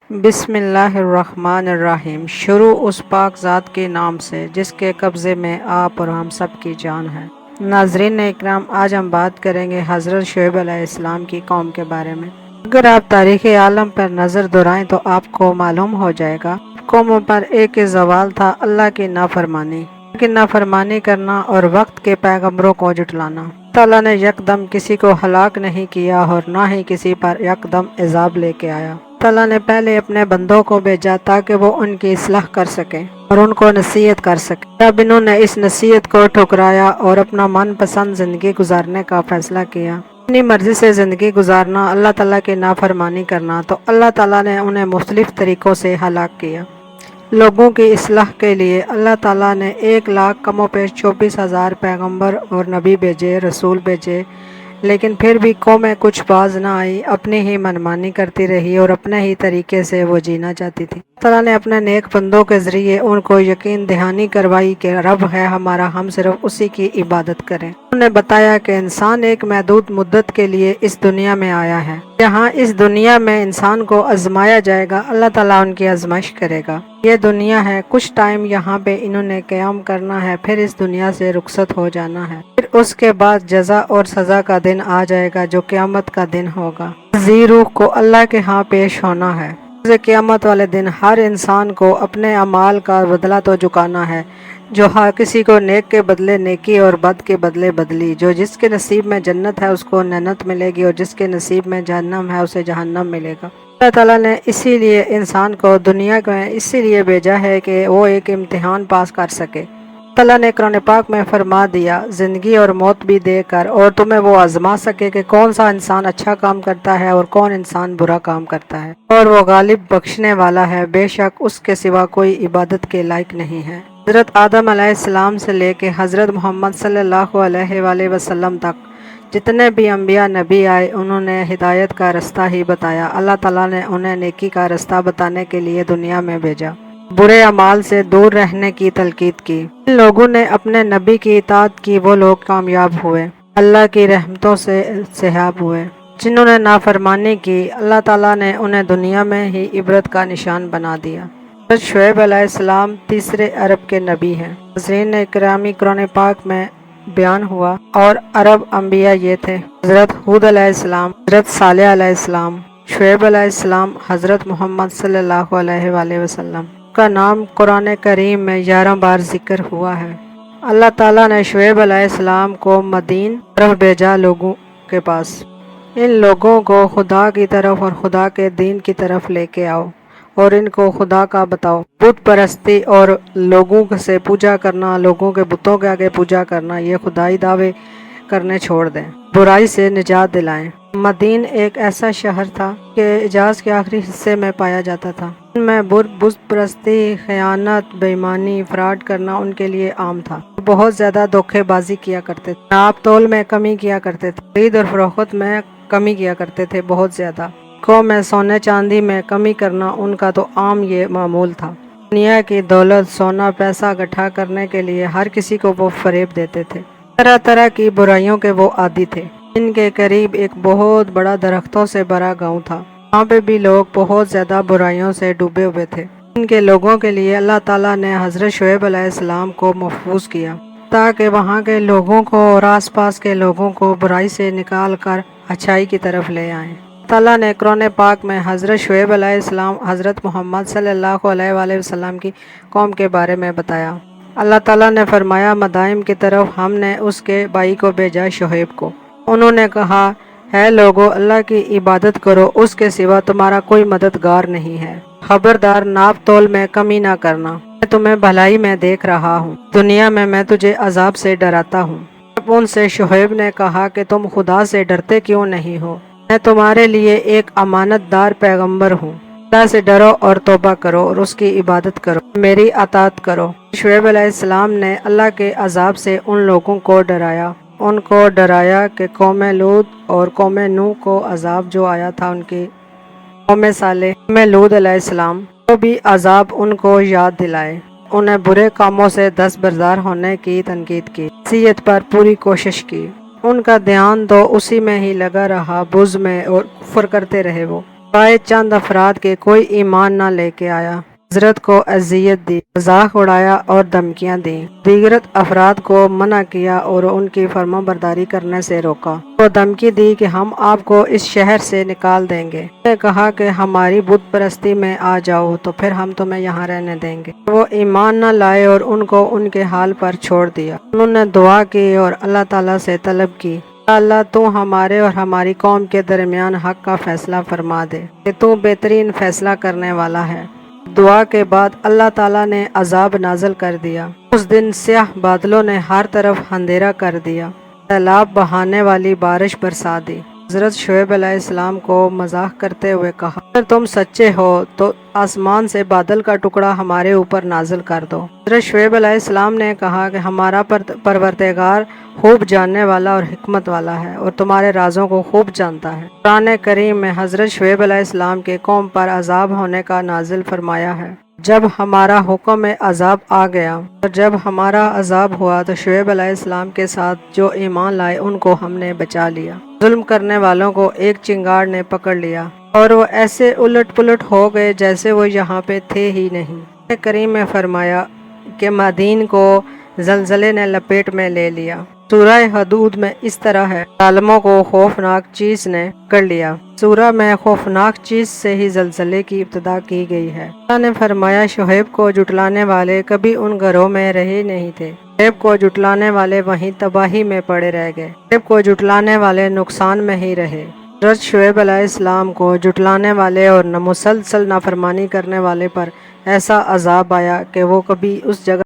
بسم اللہ الرحمن الرحیم۔ شروع اس پاک ذات کے نام سے جس کے قبضے میں آپ اور ہم سب کی جان ہے۔ ناظرین اکرام، آج ہم بات کریں گے حضرت شعیب علیہ السلام کی قوم کے بارے میں۔ اگر آپ تاریخ عالم پر نظر دورائیں تو آپ کو معلوم ہو جائے گا قوموں پر ایک ہی زوال تھا، اللہ کی نافرمانی لیکن نافرمانی کرنا اور وقت کے پیغمبروں کو جھٹلانا۔ تعالیٰ نے یکدم کسی کو ہلاک نہیں کیا اور نہ ہی کسی پر یکدم عذاب لے کے آیا۔ تعالیٰ نے پہلے اپنے بندوں کو بھیجا تاکہ وہ ان کی اصلاح کر سکیں اور ان کو نصیحت کر سکیں۔ جب انہوں نے اس نصیحت کو ٹھکرایا اور اپنا من پسند زندگی گزارنے کا فیصلہ کیا، اپنی مرضی سے زندگی گزارنا، اللہ تعالیٰ کی نافرمانی کرنا، تو اللہ تعالیٰ نے انہیں مختلف طریقوں سے ہلاک کیا۔ لوگوں کی اصلاح کے لیے اللہ تعالیٰ نے 1,00,000 کم و بیش 24,000 پیغمبر اور نبی بھیجے، رسول بھیجے، لیکن پھر بھی قومیں کچھ باز نہ آئی، اپنی ہی منمانی کرتی رہی اور اپنے ہی طریقے سے وہ جینا چاہتی تھی۔ تعالیٰ نے اپنے نیک بندوں کے ذریعے ان کو یقین دہانی کروائی کہ رب ہے ہمارا، ہم صرف اسی کی عبادت کریں۔ انہوں نے بتایا کہ انسان ایک محدود مدت کے لیے اس دنیا میں آیا ہے، جہاں اس دنیا میں انسان کو آزمایا جائے گا، اللہ تعالیٰ ان کی آزمائش کرے گا۔ یہ دنیا ہے، کچھ ٹائم یہاں پہ انہوں نے قیام کرنا ہے، پھر اس دنیا سے رخصت ہو جانا ہے، پھر اس کے بعد جزا اور سزا کا دن آ جائے گا جو قیامت کا دن ہوگا۔ روح کو اللہ کے ہاں پیش ہونا ہے۔ قیامت والے دن ہر انسان کو اپنے اعمال کا بدلہ تو چکانا ہے، جو ہر کسی کو نیک کے بدلے نیکی اور بد کے بدلے بدلی۔ جو جس کے نصیب میں جنت ہے اس کو جنت ملے گی اور جس کے نصیب میں جہنم ہے اسے جہنم ملے گا۔ اللہ تعالیٰ نے اسی لیے انسان کو دنیا میں اسی لیے بھیجا ہے کہ وہ ایک امتحان پاس کر سکے۔ اللہ نے قرآن پاک میں فرما دیا، زندگی اور موت بھی دے کر اور تمہیں وہ آزما سکے کہ کون سا انسان اچھا کام کرتا ہے اور کون انسان برا کام کرتا ہے، اور وہ غالب بخشنے والا ہے، بے شک اس کے سوا کوئی عبادت کے لائق نہیں ہے۔ حضرت آدم علیہ السلام سے لے کے حضرت محمد صلی اللہ علیہ وآلہ وسلم تک جتنے بھی انبیاء نبی آئے، انہوں نے ہدایت کا رستہ ہی بتایا۔ اللہ تعالیٰ نے انہیں نیکی کا رستہ بتانے کے لیے دنیا میں بھیجا، برے اعمال سے دور رہنے کی تلقین کی۔ جن لوگوں نے اپنے نبی کی اطاعت کی وہ لوگ کامیاب ہوئے، اللہ کی رحمتوں سے سحاب ہوئے۔ جنہوں نے نافرمانی کی، اللہ تعالیٰ نے انہیں دنیا میں ہی عبرت کا نشان بنا دیا۔ حضرت شعیب علیہ السلام تیسرے عرب کے نبی ہیں۔ ناظرین اکرامی، قرآن پاک میں بیان ہوا اور عرب انبیاء یہ تھے: حضرت ہود علیہ السلام، حضرت صالح علیہ السلام، شعیب علیہ السلام، حضرت محمد صلی اللہ علیہ وآلہ وسلم کا نام قرآن کریم میں 11 بار ذکر ہوا ہے۔ اللہ تعالیٰ نے شعیب علیہ السلام کو مدین طرف بھیجا، لوگوں کے پاس۔ ان لوگوں کو خدا کی طرف اور خدا کے دین کی طرف لے کے آؤ اور ان کو خدا کا بتاؤ۔ بت پرستی اور لوگوں سے پوجا کرنا، لوگوں کے بتوں کے آگے پوجا کرنا، یہ خدائی دعوے کرنے چھوڑ دیں، برائی سے نجات دلائیں۔ مدین ایک ایسا شہر تھا کہ حجاز کے آخری حصے میں پایا جاتا تھا۔ ان میں بت پرستی، خیانت، بے ایمانی، فراڈ کرنا ان کے لیے عام تھا۔ بہت زیادہ دھوکے بازی کیا کرتے تھے، ناپ تول میں کمی کیا کرتے تھے، خرید اور فروخت میں کمی کیا کرتے تھے، بہت زیادہ میں سونے چاندی میں کمی کرنا ان کا تو عام یہ معمول تھا۔ دنیا کی دولت، سونا، پیسہ اکٹھا کرنے کے لیے ہر کسی کو وہ فریب دیتے تھے۔ طرح طرح کی برائیوں کے وہ عادی تھے۔ ان کے قریب ایک بہت بڑا درختوں سے بھرا گاؤں تھا، وہاں پہ بھی لوگ بہت زیادہ برائیوں سے ڈوبے ہوئے تھے۔ ان کے لوگوں کے لیے اللہ تعالیٰ نے حضرت شعیب علیہ السلام کو محفوظ کیا تاکہ وہاں کے لوگوں کو اور آس پاس کے لوگوں کو برائی سے نکال کر اچھائی کی طرف لے آئیں۔ تعالیٰ نے قرآن پاک میں حضرت شعیب علیہ السلام، حضرت محمد صلی اللہ علیہ وآلہ وسلم کی قوم کے بارے میں بتایا۔ اللہ تعالیٰ نے فرمایا، مدائن کی طرف ہم نے اس کے بھائی کو بھیجا، شعیب کو۔ انہوں نے کہا، ہے لوگو، اللہ کی عبادت کرو، اس کے سوا تمہارا کوئی مددگار نہیں ہے۔ خبردار، ناپ تول میں کمی نہ کرنا، میں تمہیں بھلائی میں دیکھ رہا ہوں، دنیا میں تجھے عذاب سے ڈراتا ہوں۔ جب ان سے شعیب نے کہا کہ تم خدا سے ڈرتے کیوں نہیں ہو؟ میں تمہارے لیے ایک امانت دار پیغمبر ہوں، اللہ سے ڈرو اور توبہ کرو اور اس کی عبادت کرو، میری اطاعت کرو۔ شعیب علیہ السلام نے اللہ کے عذاب سے ان لوگوں کو ڈرایا، ان کو ڈرایا کہ قوم لوط اور قوم نوح کو عذاب جو آیا تھا، ان کی قوم صالح، قوم لوط علیہ السلام کو بھی عذاب ان کو یاد دلائے۔ انہیں برے کاموں سے دستبردار ہونے کی تنقید کی، نصیحت پر پوری کوشش کی۔ ان کا دھیان تو اسی میں ہی لگا رہا، بز میں، اور کفر کرتے رہے وہ۔ سوائے چند افراد کے کوئی ایمان نہ لے کے آیا۔ حضرت کو اذیت دی، مذاق اڑایا اور دھمکیاں دیں۔ دیگر افراد کو منع کیا اور ان کی فرما برداری کرنے سے روکا۔ وہ دھمکی دی کہ ہم آپ کو اس شہر سے نکال دیں گے۔ انہوں نے کہا کہ ہماری بت پرستی میں آ جاؤ تو پھر ہم تمہیں یہاں رہنے دیں گے۔ وہ ایمان نہ لائے اور ان کو ان کے حال پر چھوڑ دیا۔ انہوں نے دعا کی اور اللہ تعالیٰ سے طلب کی، اللہ تو ہمارے اور ہماری قوم کے درمیان حق کا فیصلہ فرما دے کہ تو بہترین فیصلہ کرنے والا ہے۔ دعا کے بعد اللہ تعالیٰ نے عذاب نازل کر دیا۔ اس دن سیاہ بادلوں نے ہر طرف اندھیرا کر دیا، سیلاب بہانے والی بارش برسا دی۔ حضرت شعیب علیہ السلام کو مذاق کرتے ہوئے کہا، اگر تم سچے ہو تو آسمان سے بادل کا ٹکڑا ہمارے اوپر نازل کر دو۔ حضرت شعیب علیہ السلام نے کہا کہ ہمارا پروردگار خوب جاننے والا اور حکمت والا ہے اور تمہارے رازوں کو خوب جانتا ہے۔ قرآن کریم میں حضرت شعیب علیہ السلام کے قوم پر عذاب ہونے کا نازل فرمایا ہے۔ جب ہمارا حکم عذاب آ گیا اور جب ہمارا عذاب ہوا تو شعیب علیہ السلام کے ساتھ جو ایمان لائے ان کو ہم نے بچا لیا۔ ظلم کرنے والوں کو ایک چنگاڑ نے پکڑ لیا اور وہ ایسے الٹ پلٹ ہو گئے جیسے وہ یہاں پہ تھے ہی نہیں۔ قرآن کریم میں فرمایا کہ مدین کو زلزلے نے لپیٹ میں لے لیا۔ سورہ حدود میں اس طرح ہے، ظالموں کو خوفناک چیز نے پکڑ لیا۔ سورہ میں خوفناک چیز سے ہی زلزلے کی ابتدا کی گئی ہے۔ اللہ نے فرمایا شعیب کو جھٹلانے والے کبھی ان گھروں میں رہے نہیں تھے۔ شعیب کو جھٹلانے والے وہیں تباہی میں پڑے رہ گئے۔ شعیب کو جھٹلانے والے نقصان میں ہی رہے۔ حضرت شعیب علیہ السلام کو جھٹلانے والے اور مسلسل نافرمانی کرنے والے پر ایسا عذاب آیا کہ وہ کبھی اس جگہ